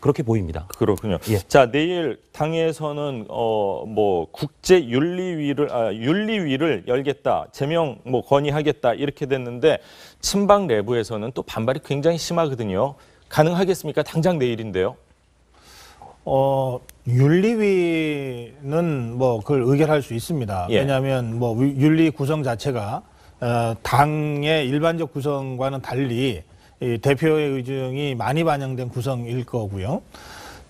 그렇게 보입니다. 그렇군요. 예. 자, 내일 당에서는 뭐 국제 윤리위를 열겠다, 제명 뭐 건의하겠다 이렇게 됐는데 친박 내부에서는 또 반발이 굉장히 심하거든요. 가능하겠습니까? 당장 내일인데요. 윤리위는 뭐 그걸 의결할 수 있습니다. 예. 왜냐하면 뭐 윤리 구성 자체가 당의 일반적 구성과는 달리 이 대표의 의중이 많이 반영된 구성일 거고요.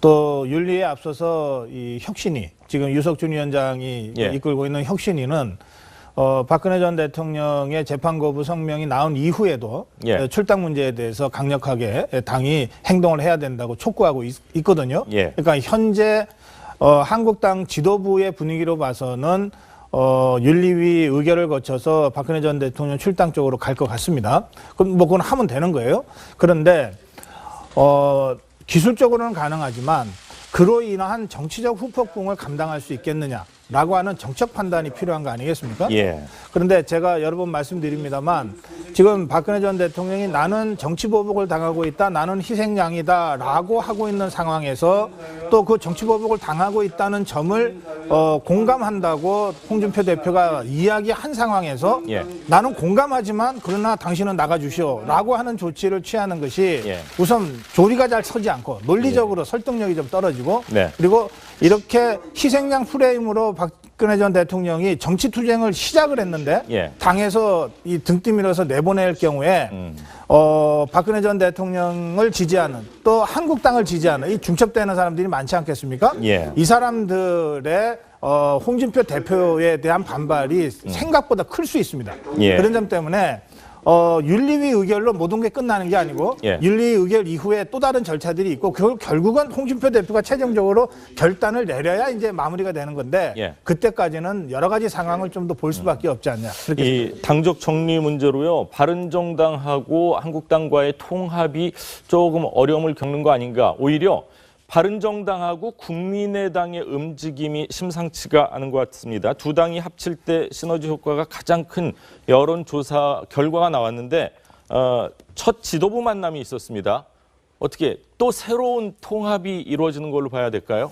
또 윤리에 앞서서 이 혁신위, 지금 유석준 위원장이 예. 이끌고 있는 혁신위는 박근혜 전 대통령의 재판 거부 성명이 나온 이후에도 예. 출당 문제에 대해서 강력하게 당이 행동을 해야 된다고 촉구하고 있거든요. 예. 그러니까 현재 한국당 지도부의 분위기로 봐서는 윤리위 의결을 거쳐서 박근혜 전 대통령 출당 쪽으로 갈 것 같습니다. 그럼 뭐 그건 하면 되는 거예요. 그런데 기술적으로는 가능하지만 그로 인한 정치적 후폭풍을 감당할 수 있겠느냐라고 하는 정책 판단이 필요한 거 아니겠습니까? 예. 그런데 제가 여러 번 말씀드립니다만 지금 박근혜 전 대통령이 나는 정치보복을 당하고 있다, 나는 희생양이다라고 하고 있는 상황에서 또 그 정치보복을 당하고 있다는 점을 공감한다고 홍준표 대표가 이야기한 상황에서 예. 나는 공감하지만 그러나 당신은 나가주시오라고 하는 조치를 취하는 것이 예. 우선 조리가 잘 서지 않고 논리적으로 설득력이 좀 떨어지고 네. 그리고 이렇게 희생양 프레임으로 박근혜 전 대통령이 정치 투쟁을 시작을 했는데 예. 당에서 이 등띠 밀어서 내보낼 경우에 박근혜 전 대통령을 지지하는 또 한국당을 지지하는 이 중첩되는 사람들이 많지 않겠습니까? 예. 이 사람들의 홍준표 대표에 대한 반발이 생각보다 클 수 있습니다. 예. 그런 점 때문에 윤리위 의결로 모든 게 끝나는 게 아니고 예. 윤리위 의결 이후에 또 다른 절차들이 있고 결국은 홍준표 대표가 최종적으로 결단을 내려야 이제 마무리가 되는 건데 예. 그때까지는 여러 가지 상황을 좀 더 볼 수밖에 없지 않냐. 그렇게 이 당적 정리 문제로요. 바른정당하고 한국당과의 통합이 조금 어려움을 겪는 거 아닌가. 오히려 바른정당하고 국민의당의 움직임이 심상치가 않은 것 같습니다. 두 당이 합칠 때 시너지 효과가 가장 큰 여론조사 결과가 나왔는데 첫 지도부 만남이 있었습니다. 어떻게 또 새로운 통합이 이루어지는 걸로 봐야 될까요?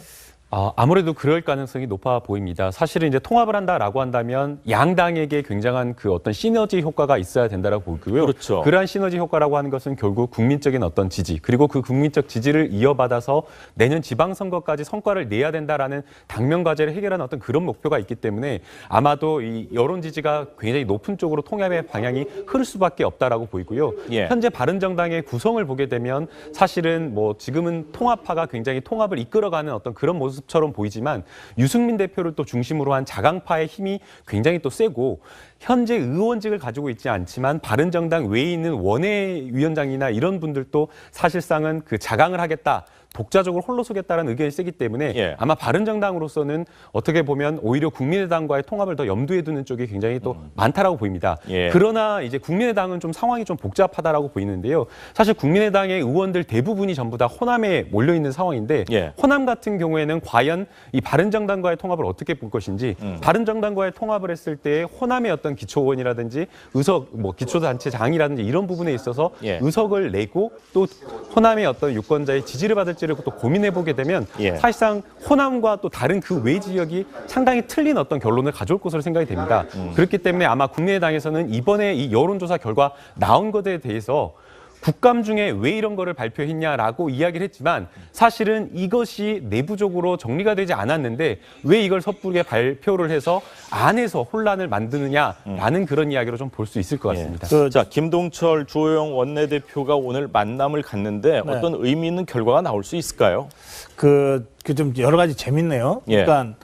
아무래도 그럴 가능성이 높아 보입니다. 사실은 이제 통합을 한다라고 한다면 양당에게 굉장한 그 어떤 시너지 효과가 있어야 된다라고 보고요. 그렇죠. 그러한 시너지 효과라고 하는 것은 결국 국민적인 어떤 지지 그리고 그 국민적 지지를 이어받아서 내년 지방선거까지 성과를 내야 된다라는 당면 과제를 해결하는 어떤 그런 목표가 있기 때문에 아마도 이 여론 지지가 굉장히 높은 쪽으로 통합의 방향이 흐를 수밖에 없다라고 보이고요. 예. 현재 바른정당의 구성을 보게 되면 사실은 뭐 지금은 통합파가 굉장히 통합을 이끌어가는 어떤 그런 모습 처럼 보이지만 유승민 대표를 또 중심으로 한 자강파의 힘이 굉장히 또 세고 현재 의원직을 가지고 있지 않지만 바른정당 외에 있는 원외위원장이나 이런 분들도 사실상은 그 자강을 하겠다. 독자적으로 홀로 서겠다는 의견이 세기 때문에 예. 아마 바른정당으로서는 어떻게 보면 오히려 국민의당과의 통합을 더 염두에 두는 쪽이 굉장히 또 많다라고 보입니다. 예. 그러나 이제 국민의당은 좀 상황이 좀 복잡하다라고 보이는데요. 사실 국민의당의 의원들 대부분이 전부 다 호남에 몰려 있는 상황인데 예. 호남 같은 경우에는 과연 이 바른정당과의 통합을 어떻게 볼 것인지 바른정당과의 통합을 했을 때 호남의 어떤 기초의원이라든지 의석 뭐 기초단체장이라든지 이런 부분에 있어서 예. 의석을 내고 또 호남의 어떤 유권자의 지지를 받을지를 또 고민해 보게 되면 예. 사실상 호남과 또 다른 그 외 지역이 상당히 틀린 어떤 결론을 가져올 것으로 생각이 됩니다. 그렇기 때문에 아마 국민의당에서는 이번에 이 여론조사 결과 나온 것에 대해서 국감 중에 왜 이런 거를 발표했냐라고 이야기를 했지만 사실은 이것이 내부적으로 정리가 되지 않았는데 왜 이걸 섣부르게 발표를 해서 안에서 혼란을 만드느냐라는 그런 이야기로 좀 볼 수 있을 것 같습니다. 자, 김동철 주호영 원내대표가 오늘 만남을 갖는데 네. 어떤 의미 있는 결과가 나올 수 있을까요? 그 좀 여러 가지 재밌네요. 예. 그러니까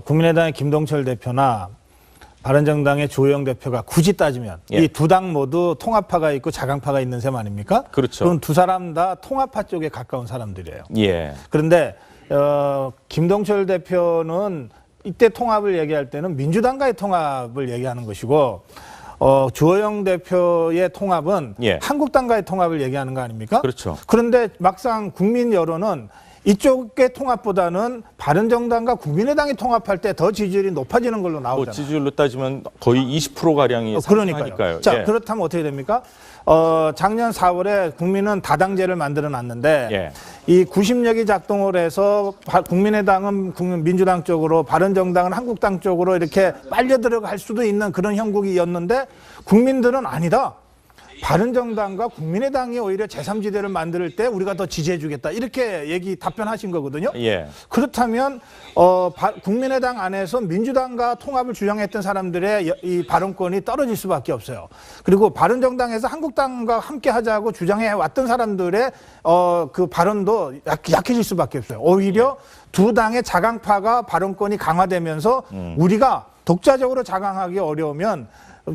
국민의당의 김동철 대표나 바른정당의 주호영 대표가 굳이 따지면 예. 이 두 당 모두 통합파가 있고 자강파가 있는 셈 아닙니까? 그렇죠. 그럼 두 사람 다 통합파 쪽에 가까운 사람들이에요. 예. 그런데 김동철 대표는 이때 통합을 얘기할 때는 민주당과의 통합을 얘기하는 것이고 주호영 대표의 통합은 예. 한국당과의 통합을 얘기하는 거 아닙니까? 그렇죠. 그런데 막상 국민 여론은 이쪽의 통합보다는 바른정당과 국민의당이 통합할 때 더 지지율이 높아지는 걸로 나오잖아요. 뭐 지지율로 따지면 거의 20% 가량이 상승하니까요. 자, 예. 그렇다면 어떻게 됩니까? 작년 4월에 국민은 다당제를 만들어 놨는데 예. 이 90력이 작동을 해서 국민의당은 민주당 쪽으로 바른정당은 한국당 쪽으로 이렇게 빨려 들어갈 수도 있는 그런 형국이었는데 국민들은 아니다. 바른정당과 국민의당이 오히려 제3지대를 만들 때 우리가 더 지지해주겠다. 이렇게 답변하신 거거든요. 예. 그렇다면 국민의당 안에서 민주당과 통합을 주장했던 사람들의 이 발언권이 떨어질 수밖에 없어요. 그리고 바른정당에서 한국당과 함께 하자고 주장해 왔던 사람들의 그 발언도 약해질 수밖에 없어요. 오히려 두 당의 자강파가 발언권이 강화되면서 우리가 독자적으로 자강하기 어려우면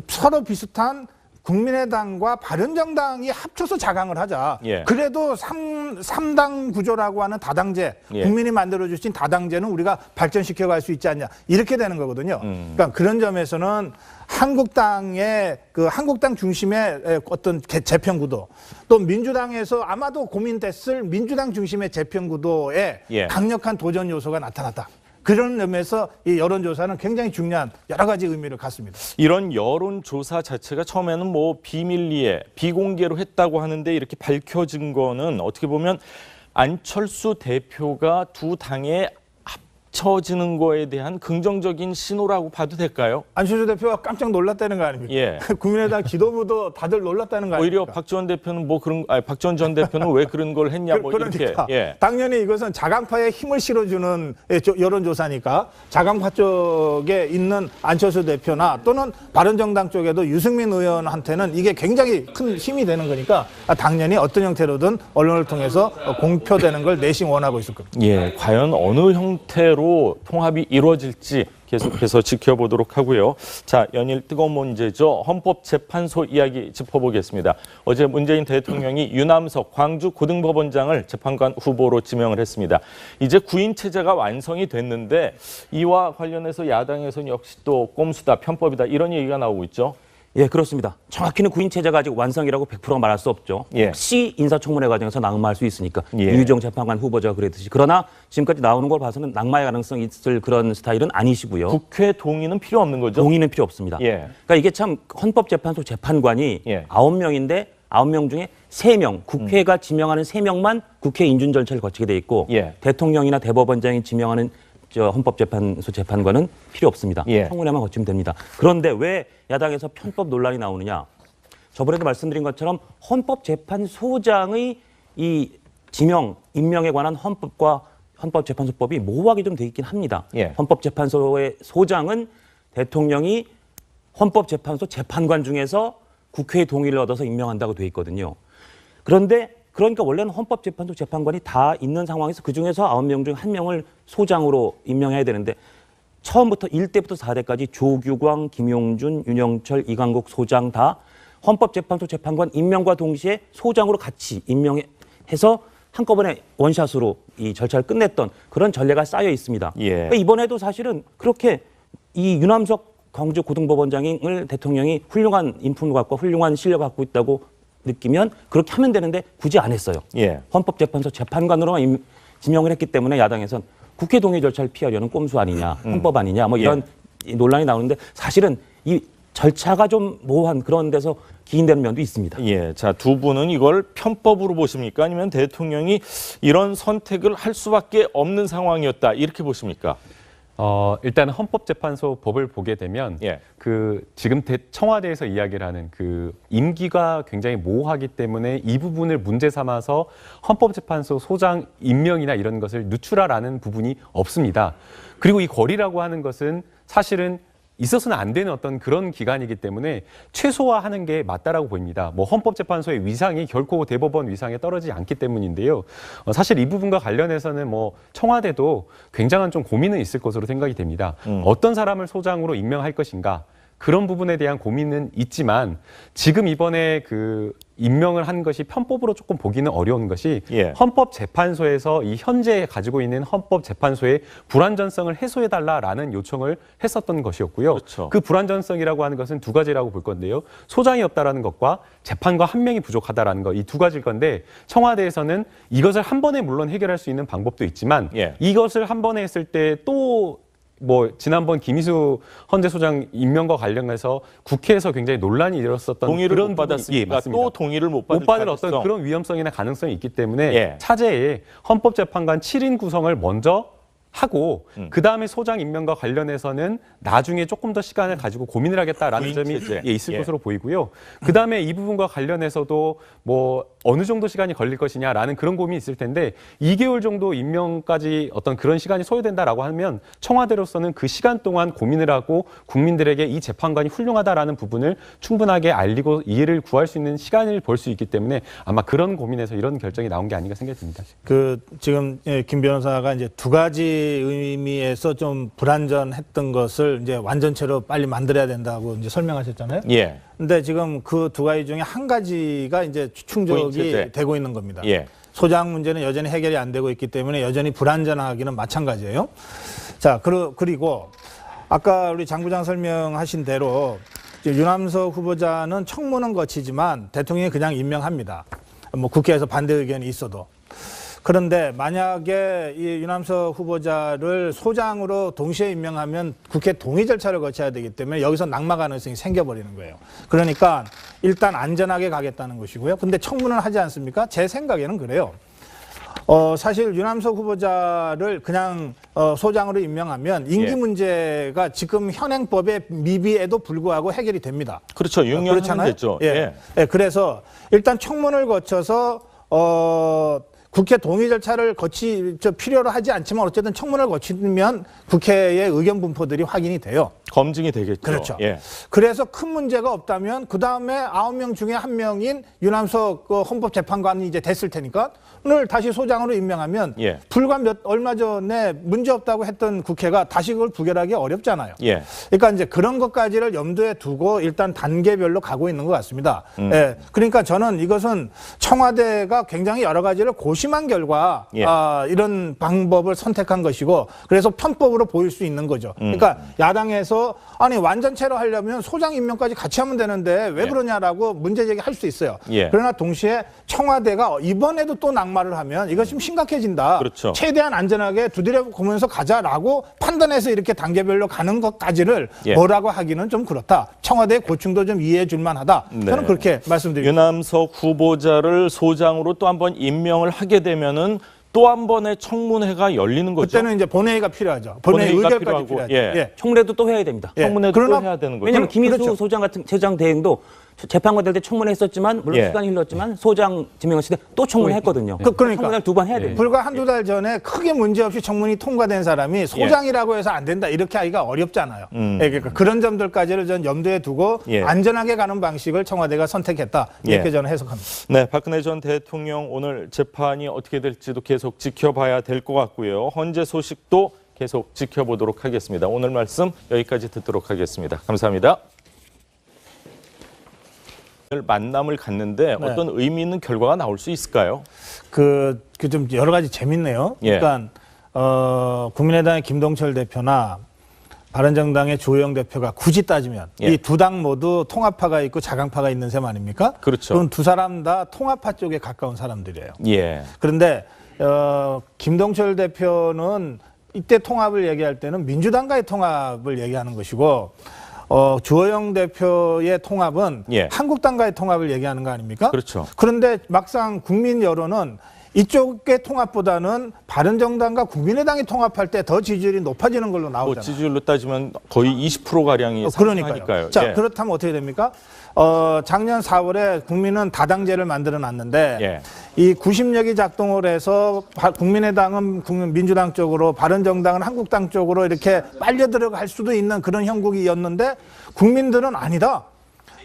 서로 비슷한 국민의당과 바른정당이 합쳐서 자강을 하자. 예. 그래도 삼당 구조라고 하는 다당제, 예. 국민이 만들어주신 다당제는 우리가 발전시켜갈 수 있지 않냐. 이렇게 되는 거거든요. 그러니까 그런 점에서는 한국당 중심의 어떤 재편 구도, 또 민주당에서 아마도 고민됐을 민주당 중심의 재편 구도에 예. 강력한 도전 요소가 나타났다. 그런 점에서 이 여론조사는 굉장히 중요한 여러 가지 의미를 갖습니다. 이런 여론조사 자체가 처음에는 뭐 비밀리에 비공개로 했다고 하는데 이렇게 밝혀진 거는 어떻게 보면 안철수 대표가 두 당에 합쳐지는 거에 대한 긍정적인 신호라고 봐도 될까요? 안철수 대표가 깜짝 놀랐다는 거 아닙니까? 예. 국민의당 지도부도 다들 놀랐다는 거 아닙니까? 오히려 박지원 대표는 박지원 전 대표는 왜 그런 걸 했냐 뭐 그러니까 이렇게. 예. 당연히 이것은 자강파에 힘을 실어주는 여론조사니까 자강파 쪽에 있는 안철수 대표나 또는 바른정당 쪽에도 유승민 의원한테는 이게 굉장히 큰 힘이 되는 거니까 당연히 어떤 형태로든 언론을 통해서 공표되는 걸 내심 원하고 있을 겁니다. 예, 과연 어느 형태로 통합이 이루어질지 계속해서 지켜보도록 하고요. 자, 연일 뜨거운 문제죠. 헌법재판소 이야기 짚어보겠습니다. 어제 문재인 대통령이 유남석 광주고등법원장을 재판관 후보로 지명을 했습니다. 이제 구인 체제가 완성이 됐는데 이와 관련해서 야당에서는 역시 또 꼼수다, 편법이다 이런 얘기가 나오고 있죠. 예, 그렇습니다. 정확히는 구인 체제가 아직 완성이라고 100% 말할 수 없죠. 예. 혹시 인사청문회 과정에서 낙마할 수 있으니까 예. 유희정 재판관 후보자가 그랬듯이. 그러나 지금까지 나오는 걸 봐서는 낙마의 가능성이 있을 그런 스타일은 아니시고요. 국회 동의는 필요 없는 거죠? 동의는 필요 없습니다. 예. 그러니까 이게 참 헌법재판소 재판관이 예. 9명인데 9명 중에 3명, 국회가 지명하는 3명만 국회 인준 절차를 거치게 돼 있고 예. 대통령이나 대법원장이 지명하는 헌법재판소 재판관은 필요 없습니다. 예. 청문회만 거치면 됩니다. 그런데 왜 야당에서 편법 논란이 나오느냐? 저번에도 말씀드린 것처럼 헌법재판소장의 이 지명, 임명에 관한 헌법과 헌법재판소법이 모호하게 좀 돼 있긴 합니다. 예. 헌법재판소의 소장은 대통령이 헌법재판소 재판관 중에서 국회의 동의를 얻어서 임명한다고 돼 있거든요. 그러니까 원래는 헌법재판소 재판관이 다 있는 상황에서 그중에서 9명 중 1명을 소장으로 임명해야 되는데 처음부터 1대부터 4대까지 조규광, 김용준, 윤영철, 이강국 소장 다 헌법재판소 재판관 임명과 동시에 소장으로 같이 임명해서 한꺼번에 원샷으로 이 절차를 끝냈던 그런 전례가 쌓여 있습니다. 예. 그러니까 이번에도 사실은 그렇게 이 유남석 광주고등법원장을 대통령이 훌륭한 인품을 갖고 훌륭한 실력을 갖고 있다고 느끼면 그렇게 하면 되는데 굳이 안 했어요. 예. 헌법재판소 재판관으로만 지명을 했기 때문에 야당에선 국회 동의 절차를 피하려는 꼼수 아니냐, 헌법 아니냐, 뭐 이런 논란이 나오는데 사실은 이 절차가 좀 모호한 그런 데서 기인되는 면도 있습니다. 예, 자, 두 분은 이걸 편법으로 보십니까? 아니면 대통령이 이런 선택을 할 수밖에 없는 상황이었다 이렇게 보십니까? 일단 헌법재판소 법을 보게 되면 예. 지금 청와대에서 이야기를 하는 그 임기가 굉장히 모호하기 때문에 이 부분을 문제 삼아서 헌법재판소 소장 임명이나 이런 것을 누출하라는 부분이 없습니다. 그리고 이 거리라고 하는 것은 사실은 있어서는 안 되는 어떤 그런 기관이기 때문에 최소화하는 게 맞다라고 보입니다. 뭐 헌법재판소의 위상이 결코 대법원 위상에 떨어지지 않기 때문인데요. 사실 이 부분과 관련해서는 뭐 청와대도 굉장한 좀 고민은 있을 것으로 생각이 됩니다. 어떤 사람을 소장으로 임명할 것인가. 그런 부분에 대한 고민은 있지만 지금 이번에 그 임명을 한 것이 편법으로 조금 보기는 어려운 것이 예. 헌법재판소에서 이 현재 가지고 있는 헌법재판소의 불완전성을 해소해달라라는 요청을 했었던 것이었고요. 그렇죠. 그 불완전성이라고 하는 것은 두 가지라고 볼 건데요. 소장이 없다라는 것과 재판관 한 명이 부족하다라는 것, 이 두 가지일 건데 청와대에서는 이것을 한 번에 물론 해결할 수 있는 방법도 있지만 예. 이것을 한 번에 했을 때 또 지난번 김희수 헌재소장 임명과 관련해서 국회에서 굉장히 논란이 일었었던 동의를 그런 못 부분이- 받았으니까 예, 맞습니다. 또 동의를 못 못 받을 가능성. 어떤 그런 위험성이나 가능성이 있기 때문에 예. 차제에 헌법재판관 7인 구성을 먼저 하고 그다음에 소장 임명과 관련해서는 나중에 조금 더 시간을 가지고 고민을 하겠다라는 구인 점이 체제. 있을 예. 것으로 보이고요. 그다음에 이 부분과 관련해서도 어느 정도 시간이 걸릴 것이냐라는 그런 고민이 있을 텐데 2개월 정도 임명까지 어떤 그런 시간이 소요된다라고 하면 청와대로서는 그 시간 동안 고민을 하고 국민들에게 이 재판관이 훌륭하다라는 부분을 충분하게 알리고 이해를 구할 수 있는 시간을 벌 수 있기 때문에 아마 그런 고민에서 이런 결정이 나온 게 아닌가 생각이 듭니다. 지금 김 변호사가 이제 두 가지 의미에서 좀 불완전했던 것을 이제 완전체로 빨리 만들어야 된다고 이제 설명하셨잖아요. 예. 근데 지금 그 두 가지 중에 한 가지가 이제 충족이 포인트제. 되고 있는 겁니다. 예. 소장 문제는 여전히 해결이 안 되고 있기 때문에 여전히 불완전하기는 마찬가지예요. 자, 그리고 아까 우리 장 부장 설명하신 대로 이제 유남석 후보자는 청문은 거치지만 대통령이 그냥 임명합니다. 국회에서 반대 의견이 있어도. 그런데 만약에 이 유남석 후보자를 소장으로 동시에 임명하면 국회 동의 절차를 거쳐야 되기 때문에 여기서 낙마 가능성이 생겨버리는 거예요. 그러니까 일단 안전하게 가겠다는 것이고요. 근데 청문을 하지 않습니까? 제 생각에는 그래요. 사실 유남석 후보자를 그냥 소장으로 임명하면 임기 예. 문제가 지금 현행법의 미비에도 불구하고 해결이 됩니다. 그렇죠. 6년 됐죠. 예. 예. 그래서 일단 청문을 거쳐서 국회 동의 절차를 필요로 하지 않지만 어쨌든 청문을 거치면 국회의 의견 분포들이 확인이 돼요. 검증이 되겠죠. 그렇죠. 예. 그래서 큰 문제가 없다면 그 다음에 9명 중에 1명인 유남석 헌법재판관이 이제 됐을 테니까 오늘 다시 소장으로 임명하면 예. 불과 얼마 전에 문제 없다고 했던 국회가 다시 그걸 부결하기 어렵잖아요. 예. 그러니까 이제 그런 것까지를 염두에 두고 일단 단계별로 가고 있는 것 같습니다. 예. 그러니까 저는 이것은 청와대가 굉장히 여러 가지를 고심한 결과 예. 이런 방법을 선택한 것이고 그래서 편법으로 보일 수 있는 거죠. 그러니까 야당에서 아니 완전체로 하려면 소장 임명까지 같이 하면 되는데 왜 예. 그러냐라고 문제 제기할 수 있어요. 예. 그러나 동시에 청와대가 이번에도 또 낙마를 하면 이것이 좀 심각해진다. 그렇죠. 최대한 안전하게 두드려 보면서 가자라고 판단해서 이렇게 단계별로 가는 것까지를 예. 뭐라고 하기는 좀 그렇다. 청와대의 고충도 좀 이해해 줄 만하다. 저는 네. 그렇게 말씀드립니다. 유남석 후보자를 소장으로 또 한 번 임명을 하게 되면은 또 한 번의 청문회가 열리는 거죠. 그때는 이제 본회의가 필요하죠. 본회의 본회의가 의결까지 필요하고, 필요하죠. 예. 청문회도 또 해야 됩니다. 예. 청문회도 그러나 또 해야 되는 거죠. 왜냐하면 김희수 그렇죠. 소장 대행도 재판관 될 때 청문회 했었지만 물론 예. 시간이 흘렀지만 소장 지명했을 때 또 청문회 했거든요. 그러니까. 청문회를 2번 해야 돼요. 불과 한두 달 전에 크게 문제없이 청문이 통과된 사람이 소장이라고 해서 안 된다 이렇게 하기가 어렵잖아요. 예, 그러니까 그런 점들까지를 전 염두에 두고 예. 안전하게 가는 방식을 청와대가 선택했다 이렇게 예. 저는 해석합니다. 네, 박근혜 전 대통령 오늘 재판이 어떻게 될지도 계속 지켜봐야 될 것 같고요. 헌재 소식도 계속 지켜보도록 하겠습니다. 오늘 말씀 여기까지 듣도록 하겠습니다. 감사합니다. 오늘 만남을 갖는데 네. 어떤 의미 있는 결과가 나올 수 있을까요? 좀 여러 가지 재밌네요. 예. 그러니까 국민의당의 김동철 대표나 바른정당의 조영 대표가 굳이 따지면 예. 이 두 당 모두 통합파가 있고 자강파가 있는 셈 아닙니까? 그렇죠. 그럼 두 사람 다 통합파 쪽에 가까운 사람들이에요. 예. 그런데 김동철 대표는 이때 통합을 얘기할 때는 민주당과의 통합을 얘기하는 것이고 주호영 대표의 통합은 예. 한국당과의 통합을 얘기하는 거 아닙니까? 그렇죠. 그런데 막상 국민 여론은 이쪽의 통합보다는 바른정당과 국민의당이 통합할 때 더 지지율이 높아지는 걸로 뭐 나오잖아요. 지지율로 따지면 거의 20%가량이 그러니까요. 상승하니까요. 자, 예. 그렇다면 어떻게 됩니까? 작년 4월에 국민은 다당제를 만들어 놨는데 예. 이 90력이 작동을 해서 국민의당은 민주당 쪽으로 바른정당은 한국당 쪽으로 이렇게 빨려 들어갈 수도 있는 그런 형국이었는데 국민들은 아니다.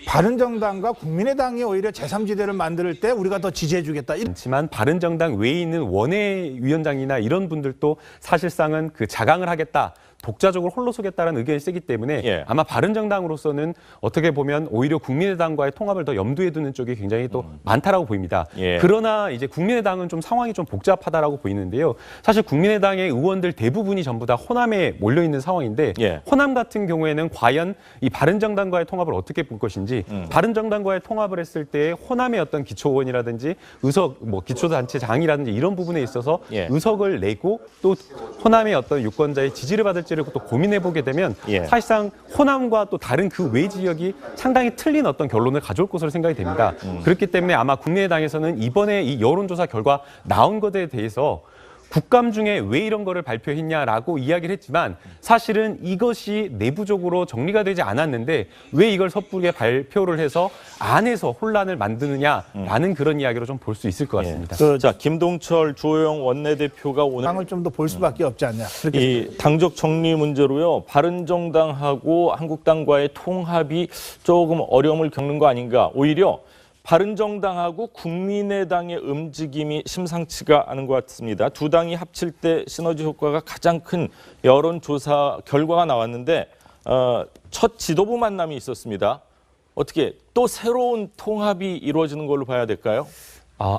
바른정당과 국민의당이 오히려 제3지대를 만들 때 우리가 더 지지해 주겠다. 않지만 바른정당 외에 있는 원외위원장이나 이런 분들도 사실상은 그 자강을 하겠다. 독자적으로 홀로 서겠다는 의견이 세기 때문에 예. 아마 바른정당으로서는 어떻게 보면 오히려 국민의당과의 통합을 더 염두에 두는 쪽이 굉장히 또 많다라고 보입니다. 예. 그러나 이제 국민의당은 좀 상황이 좀 복잡하다라고 보이는데요. 사실 국민의당의 의원들 대부분이 전부 다 호남에 몰려 있는 상황인데 예. 호남 같은 경우에는 과연 이 바른정당과의 통합을 어떻게 볼 것인지 바른정당과의 통합을 했을 때 호남의 어떤 기초의원이라든지 의석 뭐 기초단체장이라든지 이런 부분에 있어서 예. 의석을 내고 또 호남의 어떤 유권자의 지지를 받을지를 또 고민해 보게 되면 예. 사실상 호남과 또 다른 그 외 지역이 상당히 틀린 어떤 결론을 가져올 것으로 생각이 됩니다. 그렇기 때문에 아마 국민의당에서는 이번에 이 여론조사 결과 나온 것에 대해서 국감 중에 왜 이런 거를 발표했냐라고 이야기를 했지만 사실은 이것이 내부적으로 정리가 되지 않았는데 왜 이걸 섣부르게 발표를 해서 안에서 혼란을 만드느냐라는 그런 이야기로 좀 볼 수 있을 것 같습니다. 자, 김동철 주호영 원내대표가 오늘 상을 좀 더 볼 수밖에 없지 않냐. 그렇게 이 당적 정리 문제로요. 바른정당하고 한국당과의 통합이 조금 어려움을 겪는 거 아닌가. 오히려 바른정당하고 국민의당의 움직임이 심상치가 않은 것 같습니다. 두 당이 합칠 때 시너지 효과가 가장 큰 여론조사 결과가 나왔는데 첫 지도부 만남이 있었습니다. 어떻게 또 새로운 통합이 이루어지는 걸로 봐야 될까요?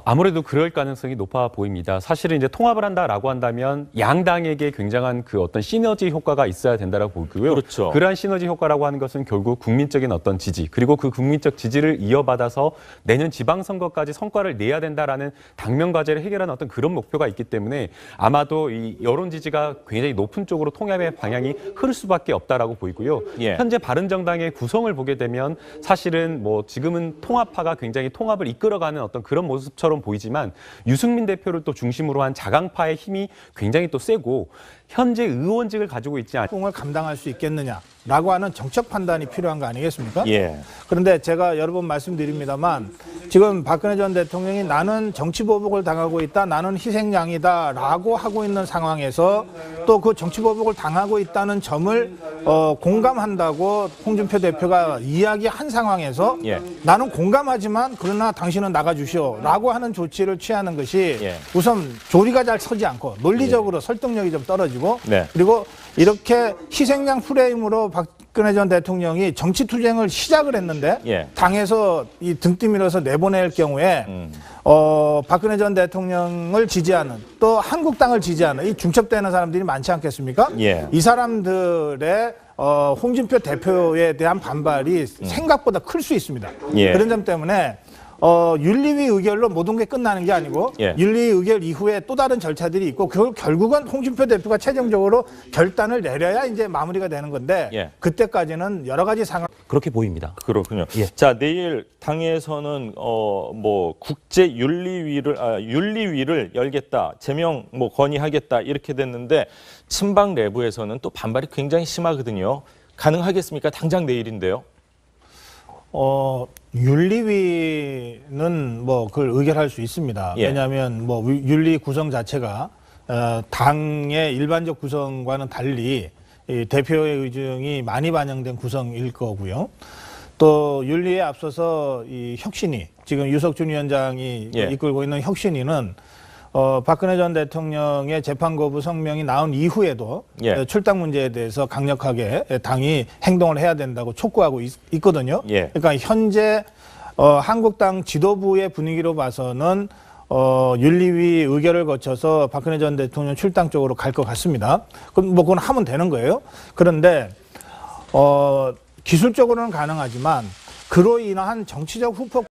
아무래도 그럴 가능성이 높아 보입니다. 사실은 이제 통합을 한다라고 한다면 양당에게 굉장한 그 어떤 시너지 효과가 있어야 된다라고 보고요. 그렇죠. 그러한 시너지 효과라고 하는 것은 결국 국민적인 어떤 지지 그리고 그 국민적 지지를 이어받아서 내년 지방선거까지 성과를 내야 된다라는 당면 과제를 해결하는 어떤 그런 목표가 있기 때문에 아마도 이 여론 지지가 굉장히 높은 쪽으로 통합의 방향이 흐를 수밖에 없다라고 보이고요. 예. 현재 바른정당의 구성을 보게 되면 사실은 뭐 지금은 통합파가 굉장히 통합을 이끌어가는 어떤 그런 모습처럼 보이지만 유승민 대표를 또 중심으로 한 자강파의 힘이 굉장히 또 세고 현재 의원직을 가지고 있지 않. 을 감당할 수 있겠느냐라고 하는 정책 판단이 필요한 거 아니겠습니까? 예. 그런데 제가 여러 번 말씀드립니다만 지금 박근혜 전 대통령이 나는 정치 보복을 당하고 있다, 나는 희생양이다라고 하고 있는 상황에서 또 그 정치 보복을 당하고 있다는 점을 공감한다고 홍준표 대표가 이야기한 상황에서 예. 나는 공감하지만 그러나 당신은 나가주시오라고 하는 조치를 취하는 것이 예. 우선 조리가 잘 서지 않고 논리적으로 설득력이 좀 떨어지고 네. 그리고 이렇게 희생양 프레임으로 박근혜 전 대통령이 정치 투쟁을 시작을 했는데 예. 당에서 이 등 뛰밀어서 내보낼 경우에 박근혜 전 대통령을 지지하는 또 한국당을 지지하는 이 중첩되는 사람들이 많지 않겠습니까? 예. 이 사람들의 홍준표 대표에 대한 반발이 생각보다 클 수 있습니다. 예. 그런 점 때문에 윤리위 의결로 모든 게 끝나는 게 아니고 예. 윤리위 의결 이후에 또 다른 절차들이 있고 그걸 결국은 홍준표 대표가 최종적으로 결단을 내려야 이제 마무리가 되는 건데 예. 그때까지는 여러 가지 상황 그렇게 보입니다. 그렇군요. 예. 자, 내일 당에서는 뭐 국제 윤리위를 열겠다, 제명 뭐 건의하겠다 이렇게 됐는데 친박 내부에서는 또 반발이 굉장히 심하거든요. 가능하겠습니까? 당장 내일인데요. 윤리위는 뭐 그걸 의결할 수 있습니다. 예. 왜냐하면 뭐 윤리 구성 자체가 당의 일반적 구성과는 달리 이 대표의 의중이 많이 반영된 구성일 거고요. 또 윤리에 앞서서 이 혁신위 지금 유석준 위원장이 예. 이끌고 있는 혁신위는 박근혜 전 대통령의 재판 거부 성명이 나온 이후에도 예. 출당 문제에 대해서 강력하게 당이 행동을 해야 된다고 촉구하고 있거든요. 예. 그러니까 현재 한국당 지도부의 분위기로 봐서는 윤리위 의결을 거쳐서 박근혜 전 대통령 출당 쪽으로 갈 것 같습니다. 그럼 뭐 그건 하면 되는 거예요. 그런데 기술적으로는 가능하지만 그로 인한 정치적 후폭